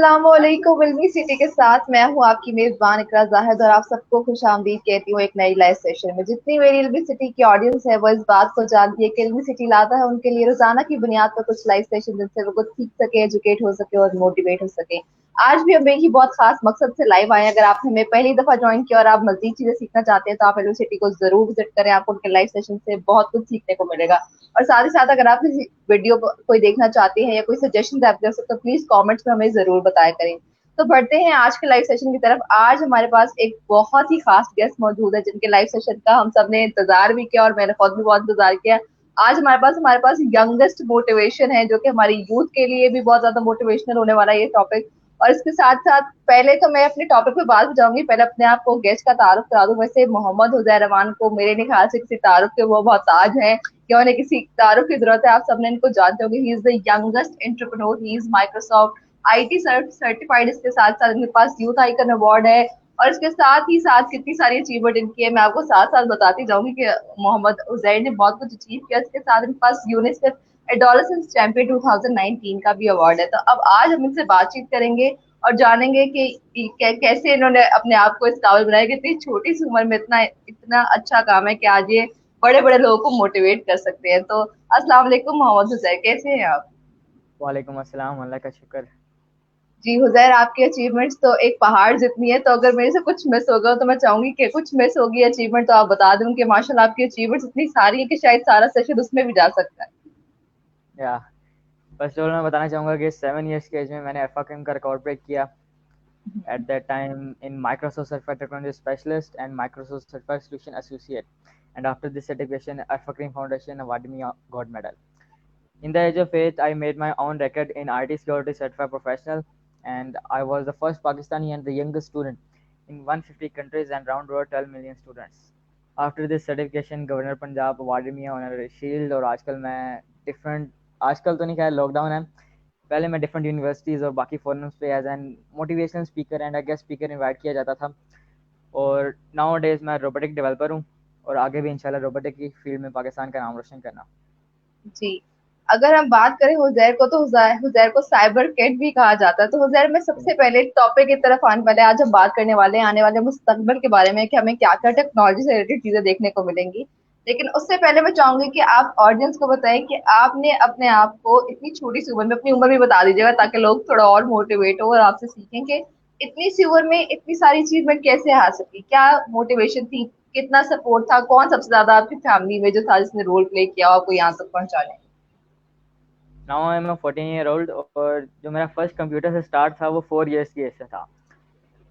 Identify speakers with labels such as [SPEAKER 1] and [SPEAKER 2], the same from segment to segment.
[SPEAKER 1] अस्सलामुअलैकुम। इल्मी सिटी के साथ मैं हूँ आपकी मेजबान इकरा जाहिद और आप सबको खुश आमदीद कहती हूँ एक नई लाइव सेशन में। जितनी मेरी इल्मी सिटी की ऑडियंस है वो इस बात को जानती है कि इल्मी सिटी लाता है उनके लिए रोजाना की बुनियाद पर कुछ लाइव सेशन जिनसे वो कुछ सीख सके, एजुकेट हो सके और मोटिवेट हो सके। आज भी हम एक ही बहुत खास मकसद से लाइव आए हैं। अगर आपने हमें पहली दफा ज्वाइन किया और आप मजीद चीजें सीखना चाहते हैं तो आप इल्मी सिटी को जरूर विजिट करें। आपको उनके लाइव सेशन से बहुत कुछ सीखने को मिलेगा। और साथ ही साथ अगर आप इस वीडियो को कोई देखना चाहते हैं या कोई सजेशन आप कर सकते हो, प्लीज कमेंट्स में हमें जरूर बताया करें। तो बढ़ते हैं आज के लाइव सेशन की तरफ। आज हमारे पास एक बहुत ही खास गेस्ट मौजूद है जिनके लाइव सेशन का हम सब ने इंतजार भी किया और मैंने खुद भी बहुत इंतजार किया। आज हमारे पास यंगेस्ट मोटिवेशन है जो कि हमारी यूथ के लिए भी बहुत ज्यादा मोटिवेशनल होने वाला है ये टॉपिक। और इसके साथ साथ पहले तो मैं अपने टॉपिक पे बात जाऊंगी, पहले अपने आप को गेस्ट का तारुफ करा दूं। वैसे मोहम्मद हुजैर रहमान को मेरे नहीं ख्याल से किसी तारुफ के वो बहुत ताज है या उन्हें किसी तारुफ की जरूरत है। आप सबने इनको जानते होंगे। He is the youngest entrepreneur, he is Microsoft IT certified. इसके साथ साथ इनके पास यूथ आइकन अवार्ड है। और इसके साथ ही साथ कितनी सारी अचीवमेंट इनकी है मैं आपको साथ साथ बताती जाऊंगी कि मोहम्मद उजैर ने बहुत कुछ अचीव किया। इसके साथ इनके पास यूनिसेफ एडोलेसेंस चैंपियन 2019 का भी अवार्ड है। तो अब आज हम इनसे बातचीत करेंगे और जानेंगे कि कैसे इन्होंने अपने आप को इस काबिल बनाया कि इतनी छोटी सी उम्र में इतना इतना अच्छा काम है कि आज ये बड़े बड़े लोगों को मोटिवेट कर सकते हैं। तो अस्सलाम वालेकुम मोहम्मद हुसैन, कैसे हैं आप?
[SPEAKER 2] वालेकुम अस्सलाम, अल्लाह का शुक्र।
[SPEAKER 1] जी हुजैर, आपकी अचीवमेंट्स तो एक पहाड़ जितनी है। तो अगर मेरे से कुछ मिस होगा तो मैं चाहूंगी कि कुछ मिस होगी अचीवमेंट तो आप बता दूं कि माशाल्लाह आपकी अचीवमेंट्स इतनी सारी है कि शायद सारा सेशन उसमें भी जा सकता है।
[SPEAKER 2] या फर्स्ट ऑफ ऑल मैं बताना चाहूँगा कि 7 इयर्स की एज में मैंने अल्फा क्रीम का रिकॉर्ड ब्रेक किया at that time in Microsoft certified technology specialist and Microsoft certified solution associate, and after this certification alpha cream foundation awarded me a gold medal. In the age of 8 I made my own record in IT security certified professional, and I was the first Pakistani and the youngest student in 150 countries and round over 12 million students. After this certification governor Punjab awarded me honorary shield, और आजकल मैं different, आजकल तो नहीं, खैर lockdown है, पहले मैं डिफरेंट यूनिवर्सिटीज़ और बाकी फोरम्स पे as an motivational speaker and guest speaker invite किया जाता था। और नाउ डेज मैं रोबोटिक डेवलपर हूँ और आगे भी इंशाल्लाह रोबोटिक की फील्ड में पाकिस्तान का नाम रोशन करना।
[SPEAKER 1] जी, अगर हम बात करें हुजैर को तो हुजैर को साइबर कैट भी कहा जाता है। तो हुजैर में सबसे पहले टॉपिक की तरफ आने वाले, आज हम बात करने वाले हैं आने वाले मुस्तकबिल के बारे में कि हमें क्या क्या टेक्नोलॉजी से रिलेटेड चीजें देखने को मिलेंगी। लेकिन उससे पहले मैं चाहूंगी कि आप ऑडियंस को बताएं कि आपने अपने आप को इतनी छोटी सी उम्र में, अपनी उम्र भी बता दीजिएगा ताकि लोग थोड़ा और मोटिवेट हो और आपसे सीखें कि इतनी सी उम्र में इतनी सारी अचीवमेंट कैसे हासिल की, क्या मोटिवेशन थी, कितना सपोर्ट था, कौन सबसे ज्यादा आपकी फैमिली में जो था जिसने रोल प्ले किया आपको यहाँ तक पहुंचाने?
[SPEAKER 2] Now I am a 14 year old, और जो मेरा फर्स्ट कंप्यूटर से स्टार्ट था वो 4 इयर्स की एज से था।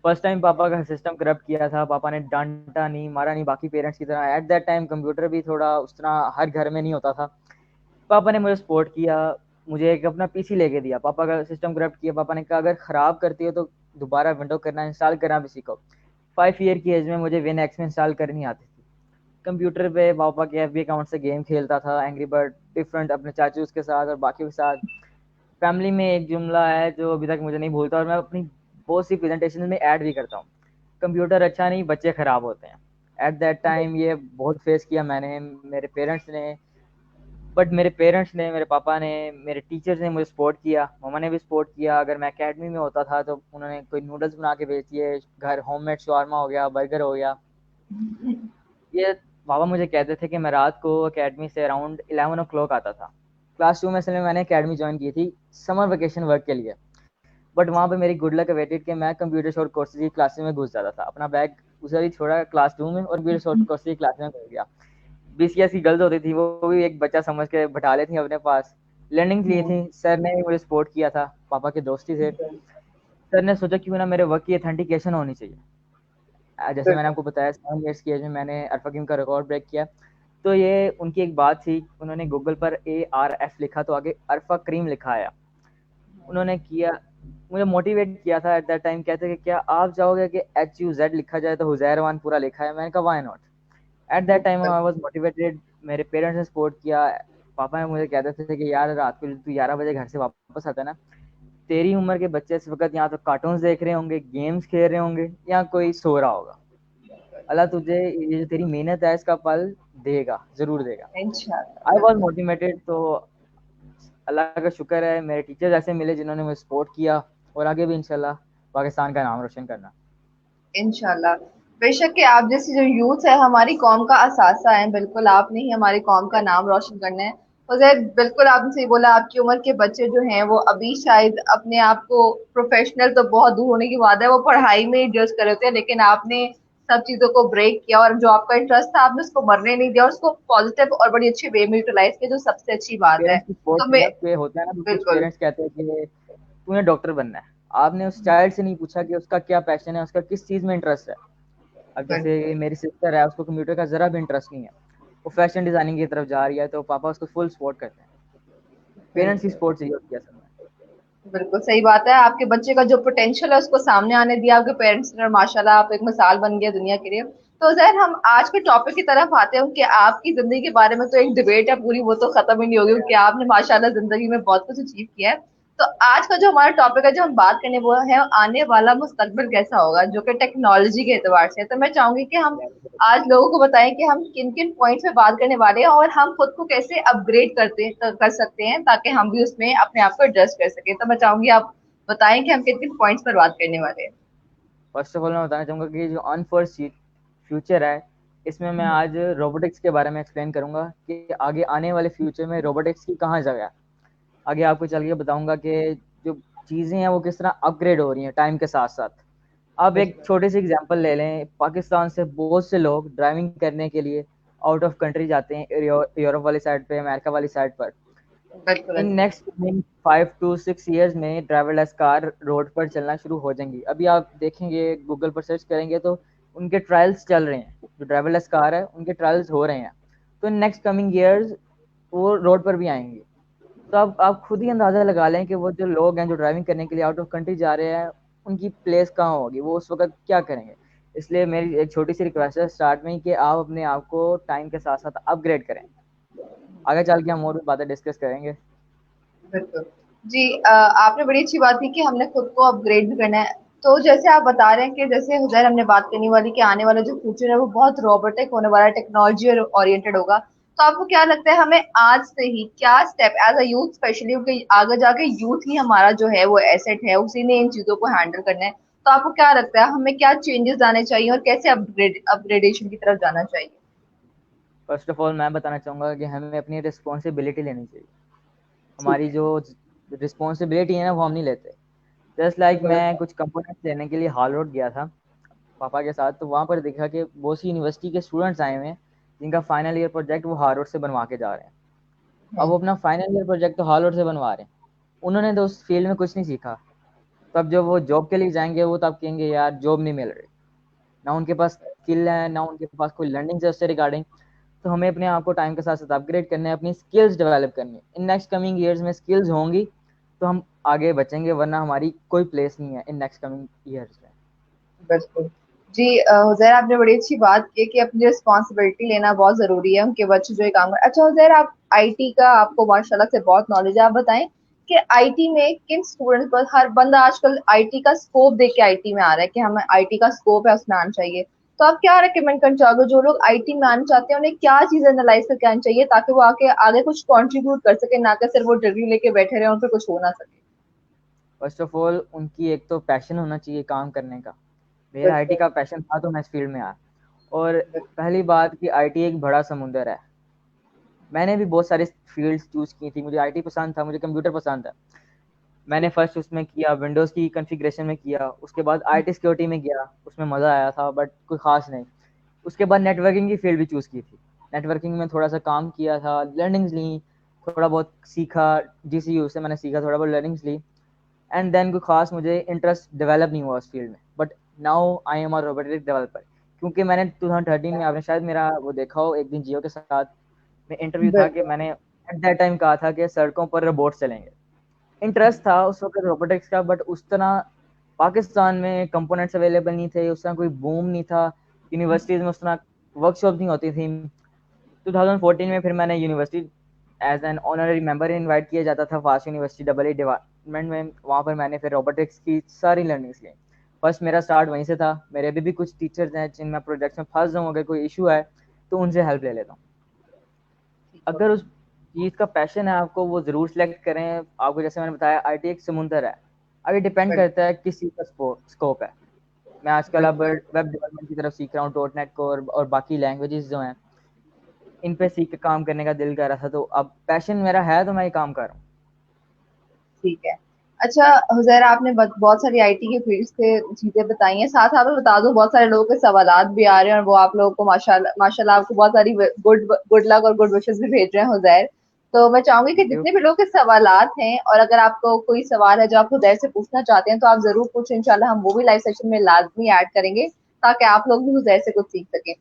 [SPEAKER 2] फर्स्ट टाइम पापा का सिस्टम करप्ट किया था, पापा ने डांटा नहीं, मारा नहीं, बाकी पेरेंट्स की तरह। एट दैट टाइम कंप्यूटर भी थोड़ा उस तरह हर घर में नहीं होता था। पापा ने मुझे सपोर्ट किया, मुझे एक अपना पीसी लेके दिया। पापा का सिस्टम करप्ट किया, पापा ने कहा अगर ख़राब करती हो तो दोबारा विंडो करना इंस्टॉल करना भी सीखो। 5 ईयर की एज में मुझे विन एक्स में इंस्टॉल करनी आती थी। कंप्यूटर पे पापा के एफ बी अकाउंट से गेम खेलता था, एंग्री बर्ड, डिफरेंट, अपने चाचू के साथ और बाकी के साथ। फैमिली में एक जुमला है जो अभी तक मुझे नहीं भूलता और मैं अपनी बहुत सी प्रेजेंटेशन में ऐड भी करता हूँ: कंप्यूटर अच्छा नहीं, बच्चे खराब होते हैं। एट दैट टाइम ये बहुत फेस किया मैंने, मेरे पेरेंट्स ने, बट मेरे पेरेंट्स ने, मेरे पापा ने, मेरे टीचर्स ने मुझे सपोर्ट किया, मम्मा ने भी सपोर्ट किया। अगर मैं एकेडमी में होता था तो उन्होंने कोई नूडल्स बना के बेच दिए, घर होममेड शवारमा हो गया, बर्गर हो गया। ये पापा मुझे कहते थे कि मैं रात को एकेडमी से अराउंड 11 o'clock आता था। क्लास 2 में इसलिए मैंने एकेडमी ज्वाइन की थी समर वेकेशन वर्क के लिए। बट वहाँ पे मेरी गुड लक अवेटेड कि मैं कंप्यूटर शॉर्ट कोर्सेज की क्लासेस में घुस जाता था, अपना बैग उसे भी छोड़ा क्लास 2 में और कंप्यूटर शॉर्ट कोर्सेज की क्लास में घुस गया। बीसीएस की गर्ल्स होती थी, वो भी एक बच्चा समझ के बैठा लेती थी अपने पास, लर्निंग के लिए थी। सर ने मुझे सपोर्ट किया था, पापा के दोस्ती से। सर ने सोचा क्यों ना मेरे वर्क की ऑथेंटिकेशन होनी चाहिए। जैसे मैंने आपको बताया 7 इयर्स की एज में मैंने अल्फा गेम का रिकॉर्ड ब्रेक किया। तो ये उनकी एक बात थी, उन्होंने गूगल पर ARF लिखा तो आगे अल्फा क्रीम लिखा आया। उन्होंने किया, मुझे मोटिवेट किया था। एट दैट टाइम कहते कि क्या आप चाहोगे कि HUZ लिखा जाए तो हुजैरवान पूरा लिखा है? मैंने कहा why not. At that time I was motivated, मेरे पेरेंट्स ने सपोर्ट किया। पापा ने मुझे कहते थे कि यार रात को तू 11 बजे घर से वापस आता है ना, तेरी उम्र के बच्चे इस वक्त यहाँ तो कार्टून्स देख रहे होंगे, गेम्स खेल रहे होंगे, या कोई सो रहा होगा। अल्लाह तुझे ये जो तेरी मेहनत है इसका फल देगा, जरूर देगा।
[SPEAKER 1] इंशाल्लाह,
[SPEAKER 2] आई वॉज
[SPEAKER 1] बिल्कुल।
[SPEAKER 2] मोटिवेटेड। तो अल्लाह का शुक्र है मेरे टीचर्स ऐसे मिले जिन्होंने मुझे सपोर्ट किया। और आगे भी इंशाल्लाह पाकिस्तान का नाम रोशन करना।
[SPEAKER 1] इंशाल्लाह। बेशक कि आप जैसी जो यूथ है हमारी कौम का असासा है, बिल्कुल आपने ही हमारी कौम का नाम रोशन करना है। उजैर, बिल्कुल आपने सही बोला, आपकी उम्र के बच्चे जो हैं वो अभी शायद अपने आप को प्रोफेशनल तो बहुत दूर होने की बात है, वो पढ़ाई में ही जज कर रहे होते हैं, लेकिन आपने सब चीजों को ब्रेक किया और जो आपका इंटरेस्ट था आपने उसको मरने नहीं दिया और उसको पॉजिटिव और बड़ी अच्छे वे में यूटिलाइज किया, जो सबसे अच्छी बात है।
[SPEAKER 2] पेरेंट्स की सपोर्ट
[SPEAKER 1] तो
[SPEAKER 2] से
[SPEAKER 1] मैं
[SPEAKER 2] ना कि होता है ना कि कुछ
[SPEAKER 1] बिल्कुल
[SPEAKER 2] पेरेंट्स कहते हैं कि तुम्हें डॉक्टर बनना है। आपने उस चाइल्ड से नहीं पूछा कि उसका क्या पैशन है, उसका किस चीज में इंटरेस्ट है। अब जैसे
[SPEAKER 1] बिल्कुल
[SPEAKER 2] मेरी सिस्टर है, उसको कंप्यूटर का जरा भी इंटरेस्ट नहीं है, वो फैशन डिजाइनिंग की तरफ जा रही है, तो पापा उसको फुल सपोर्ट करते हैं। पेरेंट्स की
[SPEAKER 1] बिल्कुल
[SPEAKER 2] सपोर्ट चाहिए होती है असल में।
[SPEAKER 1] बिल्कुल सही बात है। आपके बच्चे का जो पोटेंशियल है उसको सामने आने दिया आपके पेरेंट्स ने, और माशाल्लाह आप एक मिसाल बन गए दुनिया के लिए। तो जहर, हम आज के टॉपिक की तरफ आते हैं कि आपकी जिंदगी के बारे में तो एक डिबेट है पूरी, वो तो खत्म ही नहीं होगी क्योंकि आपने माशाल्लाह जिंदगी में बहुत कुछ अचीव किया है। तो आज का जो हमारा टॉपिक है, जो हम बात करने वो है आने वाला मुस्तकबिल कैसा होगा, जो कि टेक्नोलॉजी के एतबार से है। तो मैं चाहूंगी कि हम आज लोगों को बताएं कि हम किन किन पॉइंट्स पे बात करने वाले हैं और हम खुद को कैसे अपग्रेड कर सकते हैं ताकि हम भी उसमें अपने आप को एडजस्ट कर सकें। तो मैं चाहूंगी आप बताएं कि हम किन किन पॉइंट्स पर बात करने वाले हैं।
[SPEAKER 2] फर्स्ट ऑफ ऑल मैं बताना चाहूँगा कि जो अनफोर्स फ्यूचर है, इसमें मैं आज रोबोटिक्स के बारे में एक्सप्लेन करूंगा कि आगे आने वाले फ्यूचर में रोबोटिक्स की कहाँ जगह है। आगे आपको चल के बताऊंगा कि जो चीज़ें हैं वो किस तरह अपग्रेड हो रही हैं टाइम के साथ साथ। अब एक
[SPEAKER 1] बिल्कुल
[SPEAKER 2] छोटे से एग्जांपल ले लें, पाकिस्तान से बहुत से लोग ड्राइविंग करने के लिए आउट ऑफ कंट्री जाते हैं, यूरोप वाली साइड पे, अमेरिका वाली साइड पर।
[SPEAKER 1] बिल्कुल
[SPEAKER 2] इन
[SPEAKER 1] बिल्कुल
[SPEAKER 2] नेक्स्ट 5 to 6 years में ड्राइवरलेस कार रोड पर चलना शुरू हो जाएंगी। अभी आप देखेंगे, गूगल पर सर्च करेंगे तो उनके ट्रायल्स चल रहे हैं, जो ड्राइवरलेस कार है उनके ट्रायल्स हो रहे हैं। तो नेक्स्ट कमिंग ईयर्स वो रोड पर भी आएंगे। तो अब आप खुद ही अंदाज़ा लगा लें कि वो जो लोग हैं जो ड्राइविंग करने के लिए आउट ऑफ कंट्री जा रहे हैं, उनकी प्लेस कहाँ होगी, वो उस वक्त क्या करेंगे। इसलिए मेरी एक छोटी सी रिक्वेस्ट है स्टार्ट में ही कि आप अपने आप को टाइम के साथ साथ अपग्रेड करें। आगे चल के हम और भी बातें डिस्कस करेंगे।
[SPEAKER 1] बिल्कुल। जी, आपने बड़ी अच्छी बात की कि हमने खुद को अपग्रेड भी करना है। तो जैसे आप बता रहे हैं कि जैसे हुजैर हमने बात करने वाली कि आने वाला जो फ्यूचर है वो बहुत रोबोटिक होने वाला है, टेक्नोलॉजी ओरिएंटेड होगा। तो आपको क्या लगता है हमें आज से ही क्या step as a youth specially, क्योंकि आगे जाके यूथ ही हमारा जो है वो एसेट है, उसी ने इन चीजों को हैंडल करना है। तो आपको क्या लगता है हमें क्या चेंजेस लाने चाहिए और कैसे अपग्रेडेशन की तरफ जाना चाहिए?
[SPEAKER 2] फर्स्ट ऑफ ऑल मैं बताना चाहूँगा कि हमें अपनी रिस्पॉन्सिबिलिटी लेनी चाहिए।
[SPEAKER 1] ठीक
[SPEAKER 2] हमारी
[SPEAKER 1] है।
[SPEAKER 2] जो रिस्पॉन्सिबिलिटी है ना वो हम नहीं लेते। जस्ट लाइक
[SPEAKER 1] बिल्कुल
[SPEAKER 2] मैं कुछ कंपोनेंट्स लेने के लिए हाल रोड गया था पापा के साथ, तो वहाँ पर देखा कि बहुत सी यूनिवर्सिटी के स्टूडेंट्स आए हुए हैं जिनका फाइनल ईयर प्रोजेक्ट वो हाल रोड से बनवा के जा रहे हैं। अब वो अपना फाइनल ईयर प्रोजेक्ट तो हाल रोड से बनवा रहे हैं, उन्होंने तो उस फील्ड में कुछ नहीं सीखा। तो अब जब वो जॉब के लिए जाएंगे वो तब कहेंगे यार जॉब नहीं मिल रही, ना उनके पास स्किल है ना उनके पास कोई लर्निंग है उससे रिगार्डिंग। तो हमें अपने आप को टाइम के साथ साथ अपग्रेड करना है, अपनी स्किल्स डेवलप करनी है। इन नेक्स्ट कमिंग ईयर्स में स्किल्स होंगी तो हम आगे बचेंगे, वरना हमारी कोई प्लेस नहीं है इन नेक्स्ट कमिंग ईयर्स में।
[SPEAKER 1] बिल्कुल। जी, हुज़ैर आपने बड़ी अच्छी बात की कि अपनी रिस्पॉन्सिबिलिटी लेना बहुत ज़रूरी है, उनके बच्चे जो ये काम कर। अच्छा हुज़ैर, आप आईटी का आपको माशाल्लाह से बहुत नॉलेज है, आप बताएँ कि आईटी में किन स्टूडेंट्स पर हर बंदा आजकल आईटी का स्कोप देख के आईटी में आ रहा है कि हमें आईटी का स्कोप है उसमें आना चाहिए। तो आप क्या रिकमेंड करना चाहोगे जो लोग आईटी में आना चाहते हैं उन्हें क्या चीज़ एनालाइज़ करके आनी चाहिए ताकि वो आके आगे कुछ कंट्रीब्यूट कर सकें, ना कि सिर्फ वो डिग्री लेके बैठे रहें और फिर कुछ हो ना सके?
[SPEAKER 2] फर्स्ट ऑफ ऑल उनकी एक तो पैशन होना चाहिए काम करने का। मेरा आईटी
[SPEAKER 1] बिल्कुल,
[SPEAKER 2] का पैशन था तो मैं इस फील्ड में आया। और
[SPEAKER 1] बिल्कुल,
[SPEAKER 2] पहली बात कि आईटी एक बड़ा समुंदर है। मैंने भी बहुत सारी फील्ड्स चूज की थी, मुझे आईटी पसंद था, मुझे कंप्यूटर पसंद था। मैंने फर्स्ट उसमें किया, विंडोज़ की कॉन्फ़िगरेशन में किया, उसके बाद आईटी सिक्योरिटी में गया, उसमें मज़ा आया था बट कोई ख़ास नहीं। उसके बाद नेटवर्किंग की फील्ड भी चूज़ की थी। नेटवर्किंग में थोड़ा सा काम किया था, लर्निंग्स ली, थोड़ा बहुत सीखा, जीसीयू से मैंने सीखा, थोड़ा बहुत लर्निंग्स ली। एंड देन कोई खास मुझे इंटरेस्ट डेवलप नहीं हुआ उस फील्ड में। But now I am a robotic developer, क्योंकि मैंने 2013 में, आपने शायद मेरा वो देखा हो एक दिन जियो के साथ में इंटरव्यू था, कि
[SPEAKER 1] बिल्कुल,
[SPEAKER 2] मैंने एट दैट टाइम कहा था कि सड़कों पर रोबोट चलेंगे। इंटरेस्ट था उस वक्त रोबोटिक्स का, बट उस तरह पाकिस्तान में कंपोनेंट्स अवेलेबल नहीं थे, उस तरह कोई बूम नहीं था, यूनिवर्सिटीज़ में उस तरह वर्कशॉप नहीं होती थी। 2014 में फिर मैंने university as an honorary member invite किया जाता था FAST university double E department में। वहाँ पर मैंने फिर रोबोटिक्स की सारी लर्निंग्स ली। फर्स्ट मेरा स्टार्ट वहीं से था। मेरे अभी भी कुछ टीचर्स हैं जिन मैं प्रोजेक्ट्स में फंस जाऊँ, अगर कोई इशू है तो उनसे हेल्प ले लेता हूँ।
[SPEAKER 1] ठीक है।
[SPEAKER 2] अगर उस चीज़ का पैशन है आपको, वो ज़रूर सिलेक्ट करें। आपको जैसे मैंने बताया आईटी एक समुंदर है, अब ये डिपेंड
[SPEAKER 1] बिल्कुल।
[SPEAKER 2] करता है किस चीज़ का स्कोप है। मैं आजकल अब
[SPEAKER 1] बिल्कुल।
[SPEAKER 2] वेब डेवलपमेंट की तरफ सीख रहा हूँ, डॉट नेट को और बाकी लैंग्वेजेस जो हैं इन पे सीख के काम करने का दिल कर रहा था, तो अब पैशन मेरा है तो मैं ये काम कर रहा हूँ।
[SPEAKER 1] ठीक है। अच्छा हुजैर, आपने बहुत सारी आईटी के फील्ड से चीजें बताई हैं, साथ साथ मैं बता दूं बहुत सारे लोगों के सवालात भी आ रहे हैं और वो आप लोगों को माशाल्लाह माशाल्लाह आपको बहुत सारी गुड गुड लक और गुड विशेस भी भेज रहे हैं हुजैर। तो मैं चाहूंगी कि
[SPEAKER 2] थैंक यू।
[SPEAKER 1] जितने भी लोगों के सवालात हैं, और अगर आपको कोई सवाल है जो आप हुजैर से पूछना चाहते हैं तो आप जरूर पूछें, इंशाल्लाह हम वो भी लाइव सेशन में लाजमी ऐड करेंगे ताकि आप लोग भी हुजैर से कुछ सीख सकें।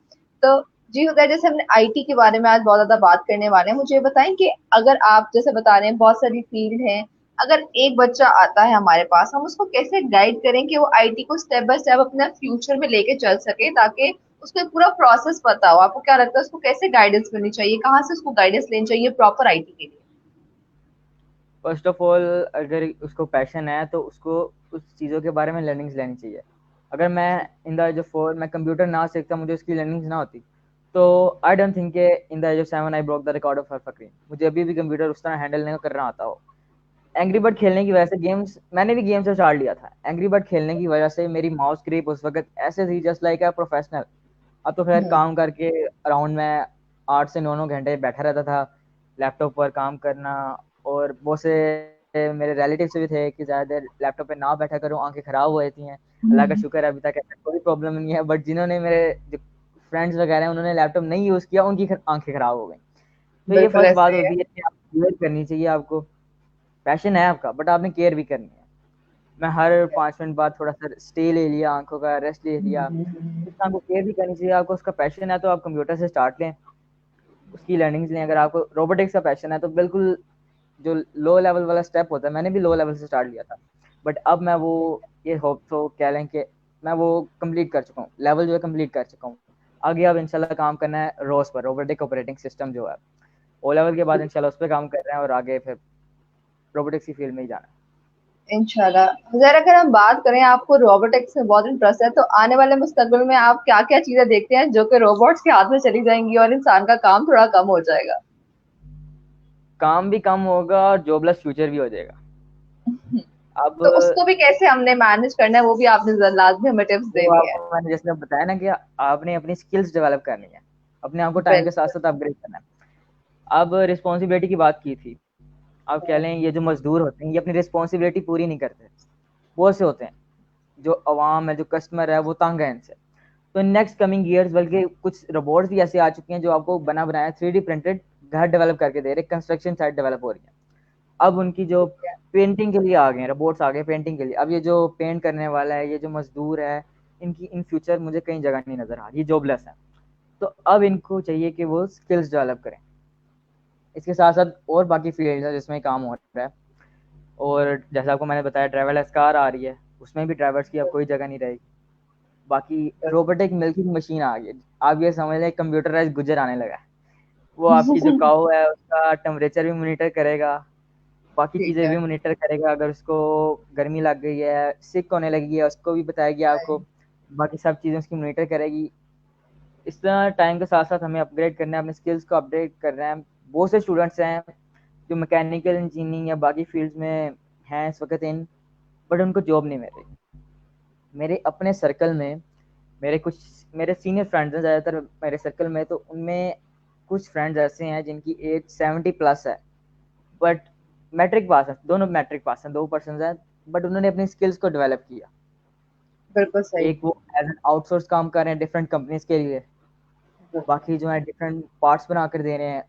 [SPEAKER 1] तो जी हुजैर, जैसे हमने आईटी के बारे में आज बहुत ज्यादा बात करने वाले हैं, मुझे ये बताएं कि अगर आप जैसे बता रहे हैं बहुत सारी फील्ड है, अगर एक बच्चा आता है हमारे पास, हम उसको कैसे गाइड करें कि वो आईटी को स्टेप बाय स्टेप अपने फ्यूचर में लेके चल सके, ताकि उसको एक पूरा प्रोसेस पता हो? आपको क्या लगता है उसको कैसे गाइडेंस मिलनी चाहिए, कहाँ से उसको गाइडेंस लेनी चाहिए प्रॉपर आईटी के लिए?
[SPEAKER 2] फर्स्ट ऑफ ऑल, अगर उसको पैशन है तो उसको उस चीज़ों के बारे में लर्निंग्स लेनी चाहिए। अगर मैं इन द एज ऑफ 4 मैं कंप्यूटर ना सीखता, मुझे उसकी लर्निंग्स ना होती, तो I don't think in the age of 7 I broke the record of फकरीन, मुझे अभी भी कंप्यूटर उस तरह हैंडल नहीं कर रहा आता हो। एंग्री बर्ड खेलने की वजह से गेम्स, मैंने भी गेम्स स्टार्ट लिया था, एंग्री बर्ड खेलने की वजह से मेरी माउस ग्रिप उस वक्त ऐसे थी जस्ट लाइक अ प्रोफेशनल। अब तो खैर
[SPEAKER 1] हम्म।
[SPEAKER 2] काम करके अराउंड में 8 से 9 घंटे बैठा रहता था लैपटॉप पर काम करना। और बहुत से मेरे रिलेटिव्स भी थे कि ज़्यादा देर लैपटॉप पे ना बैठा करो, आंखें खराब हो जाती हैं। अल्लाह का शुक्र है अभी तक ऐसा कोई प्रॉब्लम नहीं है, बट जिन्होंने मेरे जो फ्रेंड्स वगैरह हैं उन्होंने लैपटॉप नहीं यूज़ किया, उनकी आंखें खराब हो गई। तो ये
[SPEAKER 1] बिल्कुल
[SPEAKER 2] फर्स्ट बात
[SPEAKER 1] ऐसे ही है।
[SPEAKER 2] होती है कि आप केयर करनी चाहिए आपको। पैशन है आपका बट आपने केयर भी करनी है। मैं हर 5 मिनट बाद थोड़ा सा स्टे ले लिया, आंखों का रेस्ट ले लिया। इस काम को केयर भी करनी चाहिए आपको। उसका पैशन है तो आप कंप्यूटर से स्टार्ट लें, उसकी लर्निंग्स लें। अगर आपको रोबोटिक्स का पैशन है तो बिल्कुल जो लो लेवल वाला स्टेप होता है, मैंने भी लो लेवल से स्टार्ट लिया था, बट अब मैं वो ये होप तो कह लें कि मैं वो कंप्लीट कर चुका हूँ, लेवल जो है कंप्लीट कर चुका हूँ। आगे अब इंशाल्लाह काम करना है रोज पर, रोबोटिक ऑपरेटिंग सिस्टम जो है ओ लेवल के बाद इंशाल्लाह उस पर काम कर रहे हैं और आगे फिर रोबोटिक्स की फील्ड में ही जाना है।
[SPEAKER 1] इंशाल्लाह। जरा अगर हम बात करें, आपको रोबोटिक्स में बहुत इंटरेस्ट है, तो आने वाले मुस्तकबिल में आप क्या क्या चीजें देखते हैं जो कि रोबोट्स के हाथ में चली जाएंगी और इंसान का काम थोड़ा कम हो जाएगा?
[SPEAKER 2] काम भी कम होगा और जॉबलेस फ्यूचर भी हो जाएगा। अब
[SPEAKER 1] तो उसको भी कैसे हमने मैनेज करना है, वो भी आपने लाजमी हमें टिप्स
[SPEAKER 2] वो
[SPEAKER 1] देनी है।
[SPEAKER 2] आपको मैंने जैसे बताया ना कि आपने अपनी स्किल्स डेवलप करनी है, अपने आप को टाइम के साथ
[SPEAKER 1] बिल्कुल।
[SPEAKER 2] साथ अपग्रेड करना है। अब रिस्पॉन्सिबिलिटी की बात की थी, आप कह लें ये जो मजदूर होते हैं ये अपनी रिस्पॉन्सिबिलिटी पूरी नहीं करते। बहुत से होते हैं जो अवाम है, जो कस्टमर है, वो तंग है इनसे। तो नेक्स्ट कमिंग ईयर्स बल्कि कुछ रोबोट्स भी ऐसे आ चुके हैं जो आपको बना बनाया 3D प्रिंटेड घर डेवलप करके दे रहे, कंस्ट्रक्शन साइट डेवलप हो रही है। अब उनकी जो
[SPEAKER 1] ठीक है।
[SPEAKER 2] पेंटिंग के लिए आ गए हैं, रोबोट्स आ गए पेंटिंग के लिए। अब ये जो पेंट करने वाला है, ये जो मजदूर है, इनकी इन फ्यूचर मुझे कहीं जगह नहीं नजर आ रही, ये जॉबलेस है। तो अब इनको चाहिए कि वो स्किल्स डेवलप करें। इसके साथ साथ और बाकी फील्ड है जिसमें काम हो रहा है। और जैसा आपको मैंने बताया ड्राइवरलेस कार आ रही है, उसमें भी ड्राइवर्स की अब कोई जगह नहीं रहेगी। बाकी रोबोटिक मिल्किंग मशीन आ गई है, आप ये समझ लें कंप्यूटराइज गुजर आने लगा है। वो आपकी जो काऊ है उसका टेम्परेचर भी मॉनिटर करेगा, बाकी
[SPEAKER 1] ठीक
[SPEAKER 2] चीज़ें
[SPEAKER 1] है।
[SPEAKER 2] भी मॉनिटर करेगा। अगर उसको गर्मी लग गई है, सिक होने लगी है, उसको भी बताएगी आपको। बाकी सब चीज़ें उसकी मॉनिटर करेगी। इस तरह टाइम के साथ साथ हमें अपग्रेड करना है, अपने स्किल्स को अपडेट कर रहे हैं। बहुत से स्टूडेंट्स हैं जो मैकेनिकल इंजीनियरिंग या बाकी फील्ड्स में हैं इस वक्त इन, बट उनको जॉब नहीं मिल रही। मेरे अपने सर्कल में मेरे कुछ मेरे सीनियर फ्रेंड्स हैं ज़्यादातर मेरे सर्कल में, तो उनमें कुछ फ्रेंड्स ऐसे हैं जिनकी एज 70+ है, बट मैट्रिक पास है, दोनों मैट्रिक पास हैं, 2 पर्सन हैं, बट उन्होंने अपनी स्किल्स को डेवलप किया।
[SPEAKER 1] बिल्कुल सही।
[SPEAKER 2] एक वो एज एन आउटसोर्स काम कर रहे हैं डिफरेंट कंपनीज के लिए, बाकी जो है डिफरेंट पार्ट्स बना कर दे रहे हैं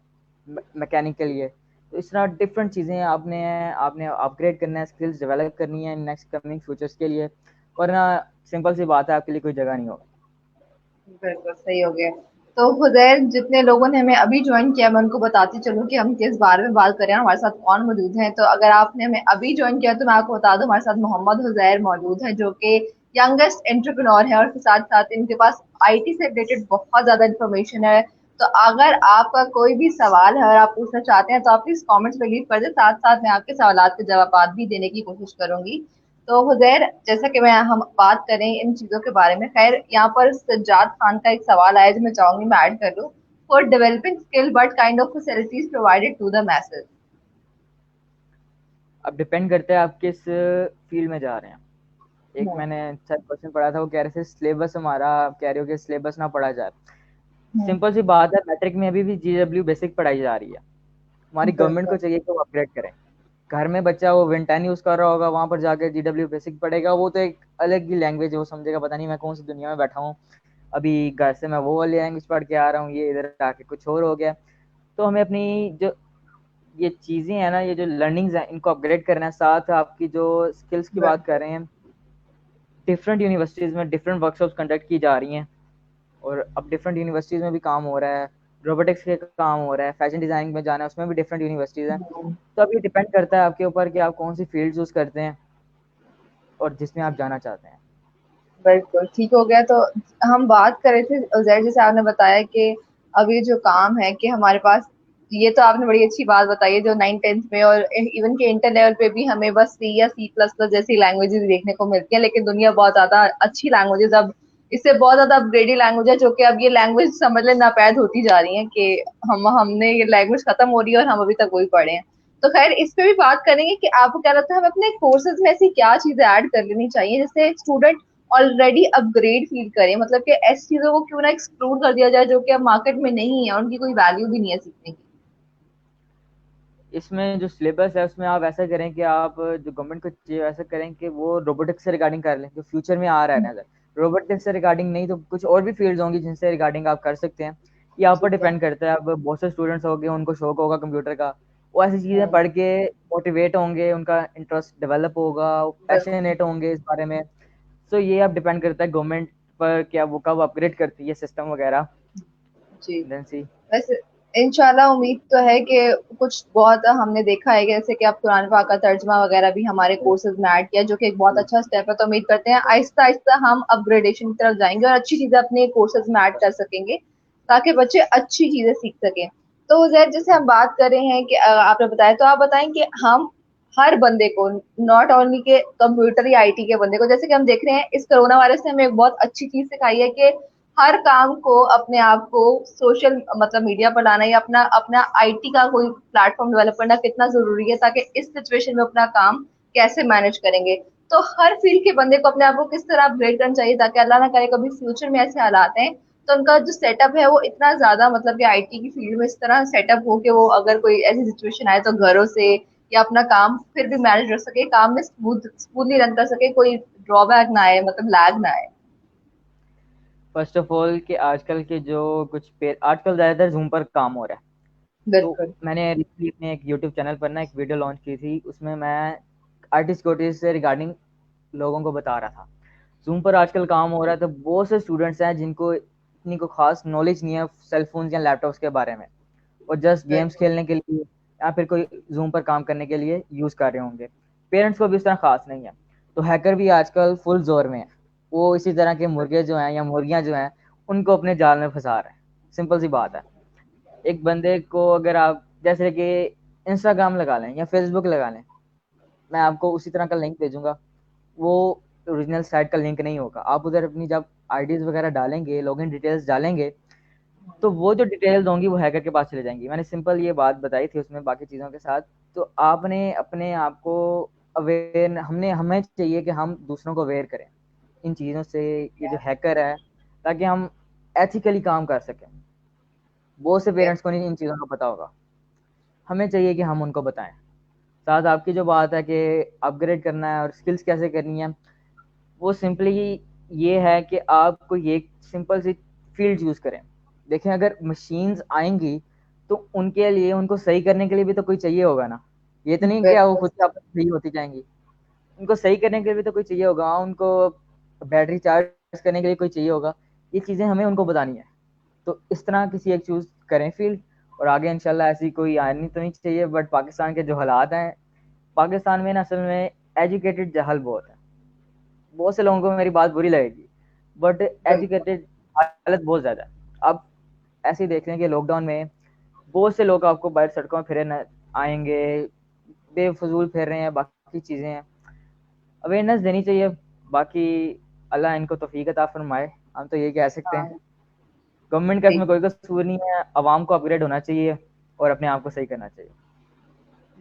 [SPEAKER 2] मैकेनिक के लिए। तो इस तरह डिफरेंट चीज़ें आपने आपने अपग्रेड करना है, स्किल्स डेवलप करनी है नेक्स्ट कमिंग फ्यूचर्स के लिए, वरना सिंपल सी बात है आपके लिए कोई जगह नहीं होगी।
[SPEAKER 1] बिल्कुल सही हो गया। तो हुजैर, जितने लोगों ने हमें अभी ज्वाइन किया, मैं उनको बताती चलूं कि हम किस बारे में बात कर रहे हैं, हमारे साथ कौन मौजूद है। तो अगर आपने हमें अभी ज्वाइन किया तो मैं आपको बता दूं, हमारे साथ मोहम्मद हुजैर मौजूद है जो कि यंगेस्ट एंटरप्रेन्योर है, और साथ साथ इनके पास आईटी से रिलेटेड बहुत ज्यादा इन्फॉर्मेशन है। तो अगर आपका कोई भी सवाल है और आप पूछना चाहते हैं तो आप प्लीज कमेंट्स में लीव कर दें, साथ साथ मैं आपके सवालात के जवाब भी देने की कोशिश करूंगी। तो हुजैर, जैसा कि मैं हम बात करें इन चीजों के बारे में, खैर यहाँ पर सज्जाद खान का एक सवाल आया जो मैं चाहूंगी मैं ऐड कर लूं। For developing skill but kind of facilities provided to the message.
[SPEAKER 2] अब डिपेंड करता है आप किस फील्ड में जा रहे हैं। एक
[SPEAKER 1] हम्म।
[SPEAKER 2] मैंने सर क्वेश्चन पढ़ा था, वो कह रहे थे सिलेबस हमारा, आप कह रहे हो कि सिलेबस ना पढ़ा जाए।
[SPEAKER 1] हम्म।
[SPEAKER 2] सिंपल सी बात है, मैट्रिक में अभी भी जीडब्ल्यू बेसिक पढ़ाई जा रही है। हमारी गवर्नमेंट
[SPEAKER 1] बिल्कुल।
[SPEAKER 2] को चाहिए कि वो अपग्रेड करें। घर में बच्चा वो विन 10 यूज कर रहा होगा, वहां पर जाकर जीडब्ल्यू बेसिक पढ़ेगा, वो तो एक अलग ही लैंग्वेज है, वो समझेगा पता नहीं मैं कौन सी दुनिया में बैठा हूँ। अभी घर से मैं वो वाली लैंग्वेज पढ़ के आ रहा हूँ, ये इधर आके कुछ और हो गया। तो हमें अपनी जो ये चीजें हैं ना, ये जो लर्निंग्स हैं, इनको अपग्रेड करना है। साथ आपकी जो स्किल्स की बात कर
[SPEAKER 1] बिल्कुल।
[SPEAKER 2] रहे हैं, डिफरेंट यूनिवर्सिटीज में डिफरेंट वर्कशॉप्स कंडक्ट की जा रही हैं, और अब डिफरेंट यूनिवर्सिटीज में भी काम हो रहा है। रोबोटिक्स के काम हो रहा है, फैशन डिजाइनिंग में जाना है, उसमें भी डिफरेंट यूनिवर्सिटीज हैं।
[SPEAKER 1] हम्म।
[SPEAKER 2] तो अब ये डिपेंड करता है आपके ऊपर कि आप कौन सी फील्ड चूज करते हैं और जिसमें आप जाना चाहते हैं।
[SPEAKER 1] बिल्कुल ठीक हो गया। तो हम बात कर रहे थे उजैर, जैसे आपने बताया कि अभी जो काम है कि हमारे पास, ये तो आपने बड़ी अच्छी बात बताई है, जो 9th 10th में और इवन के इंटर लेवल पे भी हमें बस सी या C++ जैसी लैंग्वेजेस देखने को मिलती है, लेकिन दुनिया बहुत ज्यादा अच्छी लैंग्वेजेस अब इससे बहुत ज्यादा अपग्रेडेड लैंग्वेज है, जो कि अब ये लैंग्वेज समझ लें नापैद होती जा रही है कि हमने ये लैंग्वेज खत्म हो रही है और हम अभी तक वही पढ़े हैं। तो खैर इस पे भी बात करेंगे कि आपको क्या लगता है हमें अपने कोर्सेज में ऐसी क्या चीजें ऐड कर लेनी चाहिए जिससे स्टूडेंट ऑलरेडी अपग्रेड फील करें, मतलब कि ऐसी चीजों को क्यों ना एक्सक्लूड कर दिया जाए जो कि अब मार्केट में नहीं है, उनकी कोई वैल्यू भी नहीं है सीखने की।
[SPEAKER 2] इसमें जो सिलेबस है उसमें आप ऐसा करें कि आप जो गवर्नमेंट को चाहिए ऐसा करें कि वो रोबोटिक्स से रिगार्डिंग कर लें, जो फ्यूचर में आ रहा है नजर। रोबोटिक्स से रिगार्डिंग नहीं तो कुछ और भी फील्ड्स होंगी जिनसे रिगार्डिंग आप कर सकते हैं। ये आप पर
[SPEAKER 1] ठीक है।
[SPEAKER 2] डिपेंड करता है। अब बहुत से स्टूडेंट्स होंगे, उनको शौक होगा कंप्यूटर का, वो ऐसी चीजें
[SPEAKER 1] हम्म।
[SPEAKER 2] पढ़ के मोटिवेट होंगे, उनका इंटरेस्ट डेवलप होगा,
[SPEAKER 1] बिल्कुल।
[SPEAKER 2] पैशनेट होंगे इस बारे में। तो ये अब डिपेंड करता है गवर्नमेंट पर, क्या वो कब अपग्रेड करती है सिस्टम वगैरह।
[SPEAKER 1] जी।
[SPEAKER 2] देन सी।
[SPEAKER 1] वैसे इंशाल्लाह उम्मीद तो है कि कुछ बहुत हमने देखा है कि जैसे कि अब कुरान पाक का तर्जमा वगैरह भी हमारे कोर्सेज में ऐड किया, जो कि एक बहुत अच्छा स्टेप है। तो उम्मीद करते हैं आहिस्ता आहिस्ता हम अपग्रेडेशन की तरफ जाएंगे और अच्छी चीजें अपने कोर्सेज में ऐड कर सकेंगे, ताकि बच्चे अच्छी चीजें सीख सकें। तो जैसे जैसे हम बात कर रहे हैं कि आपने बताया, तो आप बताएं कि हम हर बंदे को, नॉट ओनली के कंप्यूटर या IT के बंदे को, जैसे कि हम देख रहे हैं इस कोरोना वायरस ने हमें एक बहुत अच्छी चीज सिखाई है कि हर काम को अपने आप को सोशल मतलब मीडिया पर लाना या अपना अपना IT का कोई प्लेटफॉर्म डेवलप करना कितना जरूरी है, ताकि इस सिचुएशन में अपना काम कैसे मैनेज करेंगे। तो हर फील्ड के बंदे को अपने आप को किस तरह अपग्रेड करना चाहिए, ताकि अल्लाह ना करे कभी फ्यूचर में ऐसे हालात हैं तो उनका जो सेटअप है वो इतना ज्यादा, मतलब कि IT की फील्ड में इस तरह सेटअप हो कि वो अगर कोई ऐसी सिचुएशन आए तो घरों से या अपना काम फिर भी मैनेज कर सके, काम में स्मूथली रन कर सके, कोई ड्रॉबैक ना आए, मतलब लैग ना आए।
[SPEAKER 2] फर्स्ट ऑफ ऑल कि आजकल के जो कुछ आजकल ज़्यादातर जूम पर काम हो रहा है। तो
[SPEAKER 1] बिल्कुल।
[SPEAKER 2] मैंने रिसेंटली अपने एक यूट्यूब चैनल पर ना एक वीडियो लॉन्च की थी, उसमें मैं आईटी सिक्योरिटी से रिगार्डिंग लोगों को बता रहा था। जूम पर आजकल काम हो रहा है, तो बहुत से स्टूडेंट्स हैं जिनको इतनी को खास नॉलेज नहीं है सेल फोन या लैपटॉप्स के बारे में, और जस्ट गेम्स
[SPEAKER 1] बिल्कुल।
[SPEAKER 2] खेलने के लिए या फिर कोई जूम पर काम करने के लिए यूज़ कर रहे होंगे। पेरेंट्स को भी इस तरह खास नहीं है। तो हैकर भी आजकल फुल जोर में है। वो इसी तरह के मुर्गे जो हैं या मुर्गियां जो हैं, उनको अपने जाल में फंसा रहे हैं। सिंपल सी बात है। एक बंदे को अगर आप जैसे कि इंस्टाग्राम लगा लें या फेसबुक लगा लें, मैं आपको उसी तरह का लिंक भेजूंगा। वो ओरिजिनल साइट का लिंक नहीं होगा। आप उधर अपनी जब आईडीज वगैरह डालेंगे, लॉगिन डिटेल्स डालेंगे, तो वो जो डिटेल्स होंगी वो हैकर के पास चले जाएंगी। मैंने सिंपल ये बात बताई थी उसमें बाकी चीज़ों के साथ। तो आपने अपने आप को अवेयर, हमने हमें चाहिए कि हम दूसरों को अवेयर करें इन चीज़ों से, ये जो हैकर है, ताकि हम एथिकली काम कर सकें। बहुत से पेरेंट्स को नहीं इन चीज़ों का पता होगा, हमें चाहिए कि हम उनको बताएं। साथ आपकी जो बात है कि अपग्रेड करना है और स्किल्स कैसे करनी है, वो सिंपली ये है कि आपको ये सिंपल सी फील्ड चूज करें। देखें, अगर मशीन्स आएंगी तो उनके लिए, उनको सही करने के लिए भी तो कोई चाहिए होगा ना। ये तो नहीं क्या वो
[SPEAKER 1] बिल्कुल।
[SPEAKER 2] खुद से आपस सही होती जाएंगी। उनको सही करने के लिए भी तो कोई चाहिए होगा, उनको बैटरी चार्ज करने के लिए कोई चाहिए होगा। ये चीज़ें हमें उनको बतानी है। तो इस तरह किसी एक चूज करें फील्ड, और आगे इंशाल्लाह ऐसी कोई आनी तो नहीं चाहिए। बट पाकिस्तान के जो हालात हैं, पाकिस्तान में ना असल में एजुकेटेड जहल बहुत है। बहुत से लोगों को मेरी बात बुरी लगेगी, बट
[SPEAKER 1] बिल्कुल।
[SPEAKER 2] एजुकेटेड हालत बहुत ज़्यादा है। अब ऐसे ही देख रहे हैं कि लॉकडाउन में बहुत से लोग आपको बाहर सड़कों में फिरे न आएंगे, बेफजूल फिर रहे हैं, बाकी चीज़ें हैं। अवेयरनेस देनी चाहिए। बाकी अल्लाह इनको तौफीक अता फरमाए, हम तो ये कह सकते हैं।
[SPEAKER 1] हाँ।
[SPEAKER 2] गवर्नमेंट का
[SPEAKER 1] ठीक।
[SPEAKER 2] इसमें कोई कसूर नहीं है, आवाम को अपग्रेड होना चाहिए और अपने आप को सही करना चाहिए।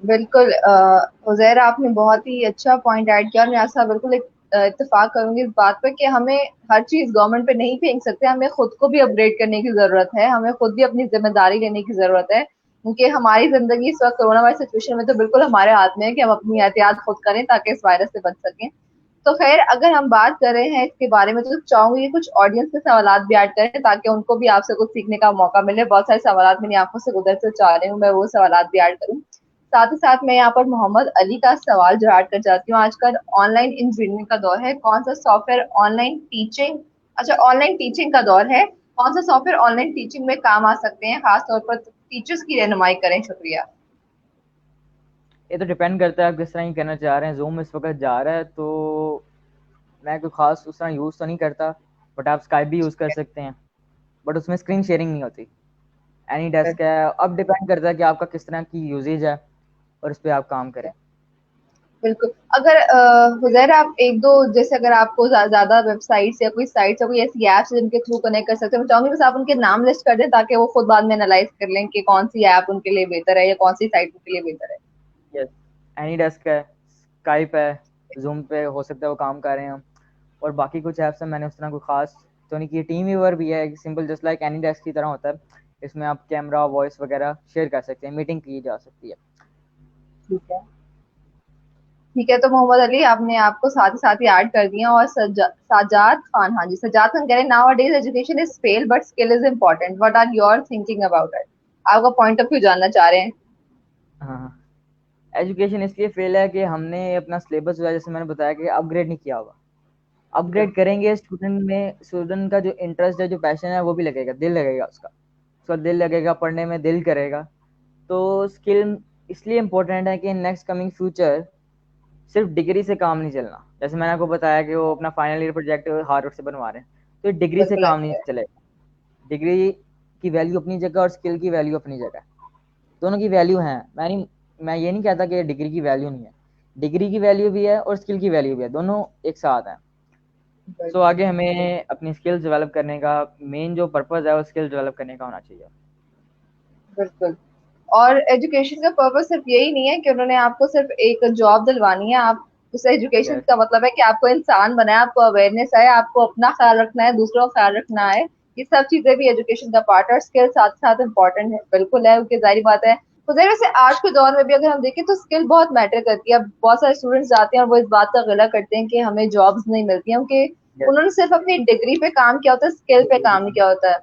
[SPEAKER 1] बिल्कुल उज़ैर, आपने बहुत ही अच्छा पॉइंट ऐड किया और मैं आपके साथ बिल्कुल इत्तेफाक करूंगी इस बात पे कि हमें हर चीज गवर्नमेंट पे नहीं फेंक सकते, हमें खुद को भी अपग्रेड करने की जरूरत है, हमें खुद भी अपनी जिम्मेदारी लेने की जरूरत है, क्योंकि हमारी जिंदगी इस वक्त कोरोना वायरस सिचुएशन में तो बिल्कुल हमारे हाथ में है कि हम अपनी एहतियात खुद करें ताकि इस वायरस से बच सकें। तो खैर, अगर हम बात कर रहे हैं इसके बारे में, तो चाहूंगी कि कुछ ऑडियंस के सवालात भी ऐड करें ताकि उनको भी आपसे कुछ सीखने का मौका मिले। बहुत सारे सवालात मेरी आंखों से गुजर से चाह रही हूँ, मैं वो सवालात भी ऐड करूँ। साथ ही साथ मैं यहाँ पर मोहम्मद अली का सवाल जो ऐड कर जाती हूँ। आजकल ऑनलाइन इंजीनियरिंग का दौर है, कौन सा सॉफ्टवेयर ऑनलाइन टीचिंग, अच्छा ऑनलाइन टीचिंग का दौर है, कौन सा सॉफ्टवेयर ऑनलाइन टीचिंग में काम आ सकते हैं, खासतौर पर टीचर्स की रहनुमाई करें। शुक्रिया।
[SPEAKER 2] ये तो डिपेंड करता है आप किस तरह की करना चाह रहे हैं। जूम इस वक्त जा रहा है तो मैं कोई खास उस तरह यूज़ तो नहीं करता, बट आप स्काइप भी यूज़ कर सकते हैं, बट उसमें स्क्रीन शेयरिंग नहीं होती। एनी डेस्क है, अब डिपेंड करता है कि आपका किस तरह की यूजेज है और इस पर आप काम करें।
[SPEAKER 1] बिल्कुल। अगर हुजैर, आप एक दो जैसे अगर आपको ज्यादा वेबसाइट्स या कोई साइट्स या कोई ऐसी एप्स जिनके थ्रू कनेक्ट कर सकते हैं, मैं चाहूंगी बस आप उनके नाम लिस्ट कर दें ताकि वो खुद बाद में एनालाइज कर लें कि कौन सी ऐप उनके लिए बेहतर है या कौन सी साइट उनके लिए बेहतर है।
[SPEAKER 2] यस, एनी डेस्क है, स्काइप है, जूम पे हो सकता है वो काम कर रहे हैं हम, और बाकी कुछ ऐप्स हैं मैंने उस तरह कोई खास तो नहीं की। टीम व्यूअर भी है, simple just like any desk की तरह होता है। इसमें आप कैमरा वॉइस वगैरह शेयर कर सकते हैं, मीटिंग की जा सकती है।
[SPEAKER 1] ठीक है। ठीक है, तो मोहम्मद अली आपने आपको साथ ही ऐड कर दिया। और सजाद खान, हाँ जी, सजाद खान कह रहे हैं nowadays education is fail but skill is important, what are your thinking about it. आपका पॉइंट ऑफ व्यू जानना चाह रहे हैं।
[SPEAKER 2] हाँ, एजुकेशन इसलिए फेल है कि हमने अपना सिलेबस जो है, जैसे मैंने बताया कि अपग्रेड नहीं किया होगा। अपग्रेड करेंगे, स्टूडेंट का जो इंटरेस्ट है, जो पैशन है, वो भी लगेगा, दिल लगेगा उसका दिल लगेगा पढ़ने में, दिल करेगा। तो स्किल इसलिए इम्पोर्टेंट है कि नेक्स्ट कमिंग फ्यूचर सिर्फ डिग्री से काम नहीं चलना। जैसे मैंने आपको बताया कि वो अपना फाइनल ईयर प्रोजेक्ट हार्वर्ड से बनवा रहे हैं, तो डिग्री से
[SPEAKER 1] बिल्कुल
[SPEAKER 2] काम नहीं
[SPEAKER 1] ऐसे है।
[SPEAKER 2] चलेगा। डिग्री की वैल्यू अपनी जगह और स्किल की वैल्यू अपनी जगह, दोनों की वैल्यू है। मैं ये नहीं कहता कि डिग्री की वैल्यू नहीं है, डिग्री की वैल्यू भी है और स्किल की वैल्यू भी है, दोनों एक साथ हैं। सो
[SPEAKER 1] बिल्कुल।
[SPEAKER 2] आगे हमें अपनी स्किल्स डेवलप करने का मेन जो पर्पस है वो स्किल्स डेवलप करने का होना चाहिए।
[SPEAKER 1] बिल्कुल। और एजुकेशन का पर्पस सिर्फ यही नहीं है कि उन्होंने आपको सिर्फ एक जॉब दिलवानी है। आप उस एजुकेशन
[SPEAKER 2] यस,
[SPEAKER 1] का मतलब है कि आपको इंसान बनाए, आपको अवेयरनेस है, आपको अपना ख्याल रखना है, दूसरों का ख्याल रखना है। ये सब चीजें भी एजुकेशन का पार्ट है और स्किल साथ साथ इम्पोर्टेंट है, बिल्कुल है, क्योंकि जाहिर बात है। तो जैसे वैसे आज के दौर में भी अगर हम देखें तो स्किल बहुत मैटर करती है। अब बहुत सारे स्टूडेंट्स जाते हैं और वो इस बात का गिला करते हैं कि हमें जॉब्स नहीं मिलती हैं, क्योंकि
[SPEAKER 2] यस।
[SPEAKER 1] उन्होंने सिर्फ अपनी डिग्री पे काम किया होता है, स्किल पे काम नहीं किया होता है।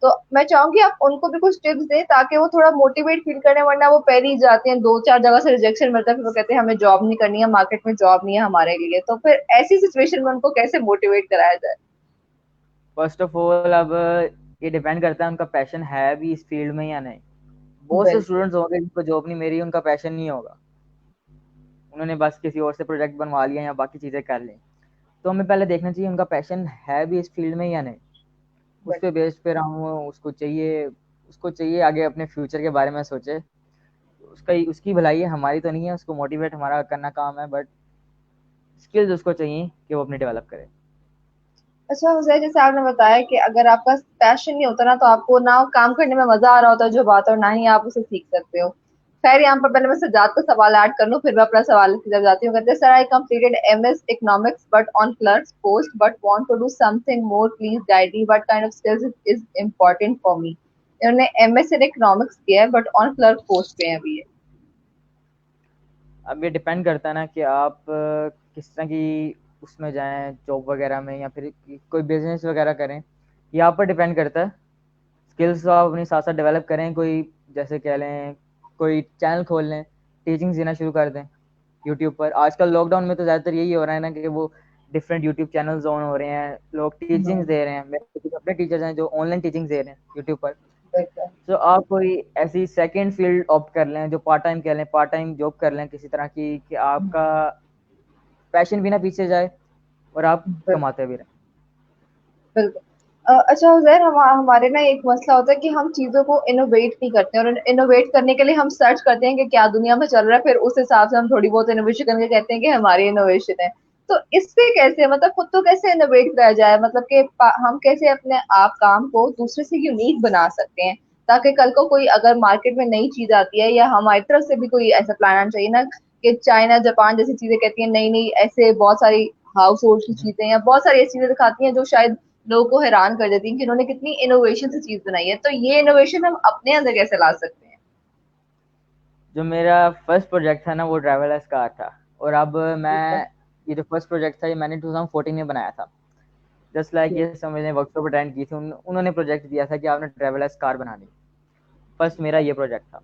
[SPEAKER 1] तो मैं चाहूंगी आप उनको भी कुछ टिप्स दें ताकि वो थोड़ा मोटिवेट फील करें, वरना वो पहले ही जाते हैं, दो चार जगह से रिजेक्शन मिलता है, फिर वो कहते हैं हमें जॉब नहीं करनी है, मार्केट में जॉब नहीं है हमारे लिए। तो फिर ऐसी सिचुएशन में उनको कैसे मोटिवेट कराया जाए।
[SPEAKER 2] फर्स्ट ऑफ ऑल, अब ये डिपेंड करता है उनका पैशन है भी इस फील्ड में या नहीं। बहुत से
[SPEAKER 1] बिल्कुल।
[SPEAKER 2] स्टूडेंट्स होंगे जिनको जॉब नहीं मिली, उनका पैशन नहीं होगा, उन्होंने बस किसी और से प्रोजेक्ट बनवा लिया या बाकी चीज़ें कर ली। तो हमें पहले देखना चाहिए उनका पैशन है भी इस फील्ड में या नहीं। उस पे बेस पे हम उसको चाहिए आगे अपने फ्यूचर के बारे में सोचे। उसकी भलाई है, हमारी तो नहीं है, उसको मोटिवेट हमारा करना काम है, बट स्किल्स उसको चाहिए कि वो अपनी डेवलप करे।
[SPEAKER 1] अच्छा हुसैन, जैसे आपने बताया कि अगर आपका पैशन नहीं होता ना तो आपको ना काम करने में मजा आ रहा होता है जो बात, और ना ही आप उसे सीख सकते हो। खैर, यहाँ पर पहले मैं सज्जाद का सवाल ऐड कर लूं, फिर मैं अपना सवाल की तरफ जाती हूँ। कहते हैं sir, I completed MS economics but on clerks post but want to do something more, please guide me, what kind of skills is important for me. इन्होंने एमएस इन इकोनॉमिक्स किया है बट ऑन क्लर्क पोस्ट पे है अभी ये।
[SPEAKER 2] अब ये depend करता है ना कि आप किस तरह की उसमें जाएं, जॉब वगैरह में, या फिर कोई बिजनेस वगैरह करें, ये आप पर डिपेंड करता है। स्किल्स तो आप अपनी साथ साथ डेवलप करें, कोई जैसे कह लें कोई चैनल खोल लें, टीचिंग देना शुरू कर दें यूट्यूब पर। आजकल लॉकडाउन में तो ज़्यादातर यही हो रहा है ना कि वो डिफरेंट यूट्यूब चैनल्स ऑन हो रहे हैं, लोग टीचिंग्स दे रहे हैं। मेरे कुछ अपने टीचर्स हैं जो ऑनलाइन टीचिंग्स दे रहे हैं यूट्यूब पर।
[SPEAKER 1] बिल्कुल।
[SPEAKER 2] तो आप कोई ऐसी सेकंड फील्ड ऑप्ट कर लें, जो पार्ट टाइम कह लें, पार्ट टाइम जॉब कर लें किसी तरह की, कि आपका पैशन भी ना पीछे जाए और आप कमाते भी रहें।
[SPEAKER 1] बिल्कुल। अच्छा उज़ैर, हमारे ना एक मसला होता है कि हम चीज़ों को इनोवेट नहीं करते हैं, और इनोवेट करने के लिए हम सर्च करते हैं कि क्या दुनिया में चल रहा है, फिर उस हिसाब से हम थोड़ी बहुत इनोवेशन करके कहते हैं कि हमारी इनोवेशन है। तो इससे कैसे, मतलब खुद को कैसे इनोवेट करा जाए, मतलब कि हम कैसे अपने आप काम को दूसरे से यूनिक बना सकते हैं। ताकि कल को कोई अगर मार्केट में नई चीज आती है, या हमारी तरफ से भी कोई ऐसा प्लान आना चाहिए ना, कि चाइना जापान जैसी चीजें कहती हैं नई नई, ऐसे बहुत सारी हाउस होल्ड की चीजें या बहुत सारी ऐसी चीजें दिखाती हैं जो शायद लोगों को हैरान कर देती हैं कि इन्होंने कितनी इनोवेशन से चीज बनाई है। तो ये इनोवेशन हम अपने अंदर कैसे ला सकते हैं?
[SPEAKER 2] जो मेरा फर्स्ट प्रोजेक्ट था ना वो ड्राइवरलेस कार था। और अब
[SPEAKER 1] ठीक है।
[SPEAKER 2] मैं ये जो फर्स्ट प्रोजेक्ट था ये मैंने 2014 में बनाया था। जस्ट लाइक
[SPEAKER 1] ठीक।
[SPEAKER 2] ये समझ लें वर्कशॉप अटेंड की थी, उन्होंने प्रोजेक्ट दिया था कि आपने ड्राइवरलेस कार बनानी। फर्स्ट मेरा ये प्रोजेक्ट था।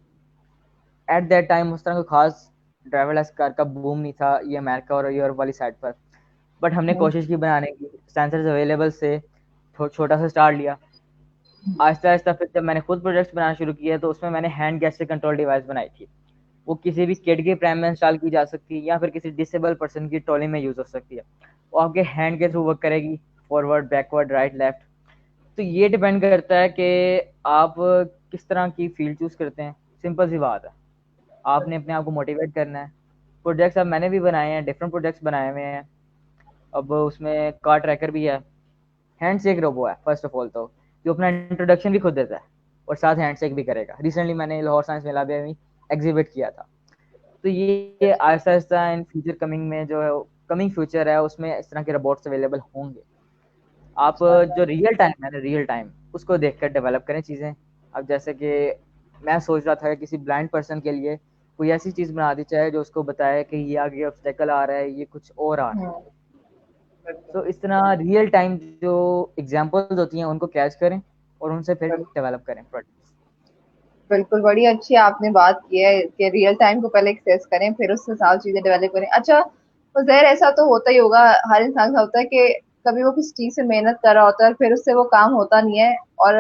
[SPEAKER 2] एट दैट टाइम उस तरह कोई खास ड्राइवरलेस कार का बूम नहीं था ये अमेरिका और यूरोप वाली साइड पर। बट हमने
[SPEAKER 1] हम्म।
[SPEAKER 2] कोशिश की बनाने की, सेंसर्स अवेलेबल से छोटा सा स्टार्ट लिया। आहिस्ता आहिस्ता फिर जब मैंने खुद प्रोजेक्ट्स बनाना शुरू किया तो उसमें मैंने हैंड गेस्चर कंट्रोल डिवाइस बनाई थी। वो किसी भी किड के प्राइम में इंस्टॉल की जा सकती है या फिर किसी डिसेबल पर्सन की ट्रॉली में यूज हो सकती है। वो आपके हैंड के थ्रू वर्क करेगी, फॉरवर्ड बैकवर्ड राइट लेफ्ट। तो ये डिपेंड करता है कि आप किस तरह की फील्ड चूज करते हैं। सिंपल सी बात है, आपने अपने आप को मोटिवेट करना है। प्रोजेक्ट्स अब मैंने भी बनाए हैं, डिफरेंट प्रोजेक्ट्स बनाए हुए हैं। अब उसमें कार ट्रैकर भी है, हैंड शेक रोबो है फर्स्ट ऑफ ऑल, तो जो अपना इंट्रोडक्शन भी खुद देता है और साथ हैंड शेक भी करेगा। रिसेंटली मैंने लाहौर साइंस मेला में एग्जिबिट किया था। तो ये Aahista Aahista in future coming में जो है कमिंग फ्यूचर है उसमें इस तरह के रोबोट्स अवेलेबल होंगे। आप जो रियल टाइम है ना, रियल टाइम उसको देखकर डेवलप करें चीज़ें। अब जैसे कि मैं सोच रहा था कि किसी ब्लाइंड पर्सन के लिए कोई ऐसी चीज़ बना दी जाए जो उसको बताए कि ये आगे ऑब्स्टेकल आ रहा है, ये कुछ और आ रहा है।
[SPEAKER 1] हम्म।
[SPEAKER 2] तो इस तरह रियल टाइम जो एग्जांपल्स होती हैं उनको कैच करें और उनसे फिर डेवलप करें प्रोडक्ट्स।
[SPEAKER 1] बिल्कुल, बड़ी अच्छी आपने बात की है कि रियल टाइम को पहले एक्सेस करें, फिर उससे सारी चीजें डेवलप करें। अच्छा, तो ज़ाहिर ऐसा तो होता ही होगा, हर इंसान का होता है कि कभी वो किसी चीज से मेहनत कर रहा होता है और फिर उससे वो काम होता नहीं है, और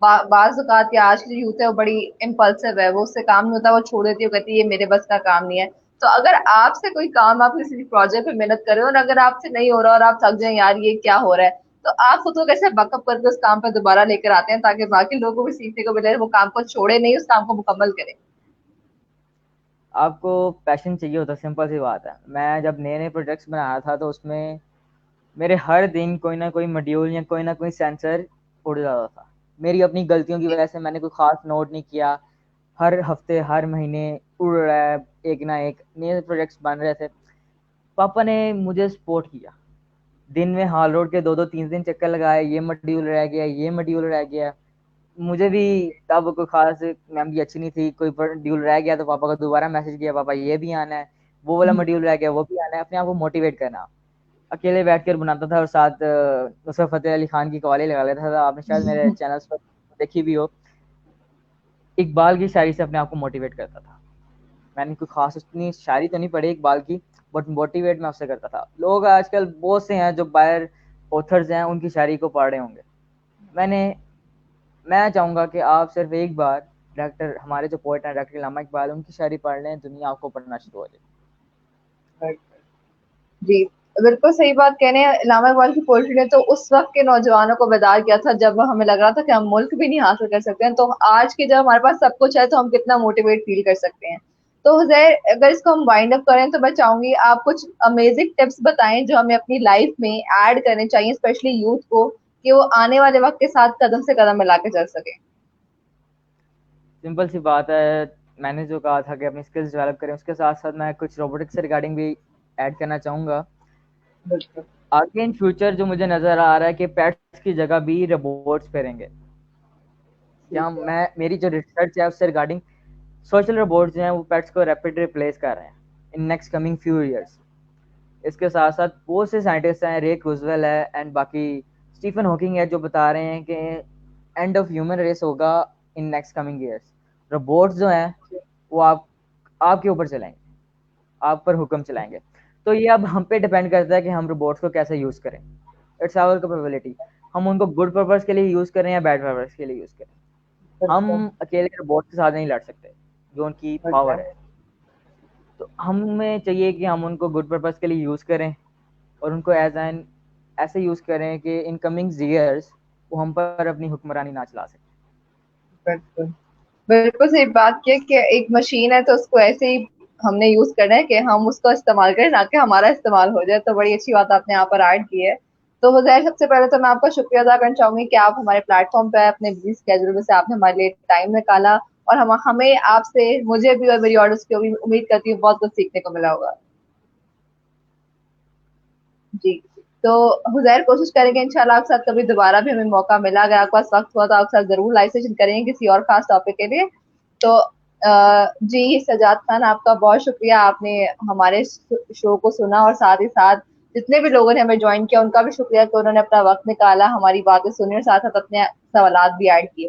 [SPEAKER 1] बाज औकात या आज की जो यूथ है वो बड़ी इम्पल्सिव है, वो उससे काम नहीं होता, वो छोड़ देती है, वो कहती है ये मेरे बस का काम नहीं है। तो अगर आपसे कोई काम, आप किसी प्रोजेक्ट पे मेहनत कर रहे हो और अगर आपसे नहीं हो रहा और आप थक जाए यार ये क्या हो रहा है, तो आप खुद को कैसे बकअप करके उस काम पे दोबारा लेकर आते हैं ताकि बाकी लोगों को भी सीखने को मिले, वो काम को छोड़े नहीं, उस काम को मुकम्मल करें?
[SPEAKER 2] आपको पैशन चाहिए होता, सिंपल सी बात है। मैं जब नए नए प्रोजेक्ट्स बनाया था तो उसमें मेरे हर दिन कोई ना कोई मॉड्यूल या कोई ना कोई सेंसर उड़ जाता था। मेरी अपनी गलतियों की वजह से मैंने कोई खास नोट नहीं किया। हर हफ्ते हर महीने उड़ रहा है, एक ना एक नए प्रोजेक्ट्स बन रहे थे। पापा ने मुझे सपोर्ट किया। दिन में हाल रोड के दो दो तीन दिन चक्कर लगाए, ये मॉड्यूल रह गया, ये मॉड्यूल रह गया। मुझे भी तब कोई खास मेमोरी अच्छी नहीं थी, कोई मॉड्यूल रह गया तो पापा को दोबारा मैसेज किया, पापा ये भी आना है, वो वाला मॉड्यूल रह गया वो भी आना है। अपने आप को मोटिवेट करना। अकेले बैठ कर बनाता था और साथ नुसरत फतेह अली खान की कॉलेज लगा लेता था। आपने शायद मेरे चैनल्स पर देखी भी हो। इकबाल की शायरी से अपने आप को मोटिवेट करता था। मैंने कोई खास उतनी शायरी तो नहीं पढ़ी इकबाल की, बट मोटिवेट मैं उससे करता था। लोग आजकल बहुत से हैं जो बाहर ऑथर्स हैं उनकी शायरी को पढ़ रहे होंगे। मैंने मैं चाहूंगा कि आप सिर्फ एक बार डॉक्टर हमारे जो पोएट हैं डॉक्टर अल्लामा इकबाल उनकी शायरी पढ़ लें, दुनिया आपको पढ़ना शुरू हो जाए।
[SPEAKER 1] जी, बिल्कुल सही बात कह रहे हैं। इलामा इकबाल की पोएट्री ने तो उस वक्त के नौजवानों को बेदार किया था जब हमें लग रहा था कि हम मुल्क भी नहीं हासिल कर सकते हैं, तो आज के जब हमारे पास सब कुछ है तो हम कितना मोटिवेट फील कर सकते हैं। तो हुजैर, अगर इसको हम वाइंड अप करें तो मैं चाहूंगी आप कुछ अमेजिंग टिप्स बताएं जो हमें अपनी लाइफ में ऐड करने चाहिए, स्पेशली यूथ को, कि वो आने वाले वक्त के साथ कदम से कदम मिला के चल सके।
[SPEAKER 2] सिंपल सी बात है, मैंने जो कहा था कि अपनी स्किल्स डेवलप करें उसके साथ साथ मैं कुछ रोबोटिक्स से रिगार्डिंग भी ऐड करना चाहूँगा।
[SPEAKER 1] बिल्कुल।
[SPEAKER 2] आगे इन फ्यूचर जो मुझे नज़र आ रहा है कि पेट्स की जगह भी रोबोट्स करेंगे।
[SPEAKER 1] ठीक
[SPEAKER 2] जहाँ
[SPEAKER 1] है।
[SPEAKER 2] मैं मेरी जो रिसर्च है उससे रिगार्डिंग सोशल रोबोट्स जो हैं वो पेट्स को रैपिड रिप्लेस कर रहे हैं in next coming few years. इसके साथ साथ बहुत से साइंटिस्ट हैं, रे कुर्ज़वेल है एंड बाकी स्टीफन हॉकिंग है, जो बता रहे हैं कि एंड ऑफ ह्यूमन रेस होगा in next coming years. Robots जो हैं वो आपके ऊपर चलाएंगे, आप पर हुक्म चलाएंगे। तो ये अब हम पे डिपेंड करता है कि हम रोबोट्स को कैसे यूज़ करें। It's our capability. हम उनको गुड पर्पस के लिए यूज़ करें या बैड पर्पस के लिए यूज़ करें।
[SPEAKER 1] बिल्कुल।
[SPEAKER 2] हम अकेले रोबोट के साथ नहीं लड़ सकते जो उनकी
[SPEAKER 1] बिल्कुल।
[SPEAKER 2] पावर है। तो हमें चाहिए कि हम उनको गुड पर्पस के लिए यूज़ करें और उनको एज एन ऐसे यूज़ करें कि इन कमिंग ईयर्स वो हम पर अपनी हुक्मरानी ना चला सकें।
[SPEAKER 1] बिल्कुल। बिल्कुल सही बात की है कि एक मशीन है तो उसको ऐसे ही हमने यूज करना है कि हम उसका इस्तेमाल करें, ना कि हमारा इस्तेमाल हो जाए। तो बड़ी अच्छी बात आपने यहाँ पर ऐड की है। तो हुजैर, सबसे पहले तो मैं आपका शुक्रिया अदा करना चाहूंगी कि आप हमारे प्लेटफॉर्म पे आए, अपने बिजी स्केड्यूल में से आपने हमारे लिए टाइम निकाला, और हमें आपसे, मुझे भी और मेरी ऑडियंस को भी, उम्मीद करती हूँ बहुत कुछ सीखने को मिला होगा। जी। तो हुजैर, कोशिश करेंगे इंशाल्लाह आपके साथ कभी दोबारा भी हमें मौका मिला, अगर आपके पास वक्त हुआ तो आपके साथ जरूर लाइव सेशन करेंगे किसी और खास टॉपिक के लिए। तो जी सजाद खान, आपका बहुत शुक्रिया, आपने हमारे शो को सुना, और साथ ही साथ जितने भी लोगों ने हमें ज्वाइन किया उनका भी शुक्रिया कि उन्होंने अपना वक्त निकाला, हमारी बातें सुनी और साथ साथ अपने सवालात भी ऐड किए।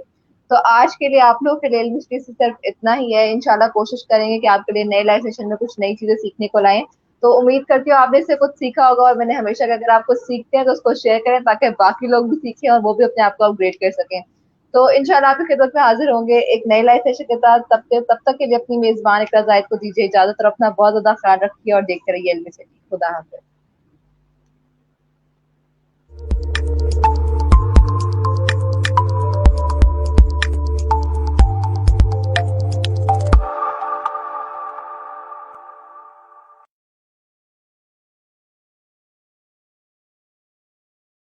[SPEAKER 1] तो आज के लिए आप लोग के लिए मिस्ट्री से सिर्फ इतना ही है। इंशाल्लाह कोशिश करेंगे कि आपके लिए नए लाइव सेशन में कुछ नई चीजें सीखने को लाएं। तो उम्मीद करती हूँ आपने इससे कुछ सीखा होगा, और मैंने हमेशा कहा, अगर आप कुछ सीखते हैं तो उसको शेयर करें ताकि बाकी लोग भी सीखें और वो भी अपने आप को अपग्रेड कर सकें। तो इंशाल्लाह आपकी खिदमत में हाजिर होंगे एक नई लाइव सेशन के साथ। तब तक के लिए अपनी मेजबान इकरा जाहिद को दीजिए इजाजत, और अपना बहुत ज्यादा ख्याल रखिए और देखते रहिए एलबी सिटी। खुदा हाफिज।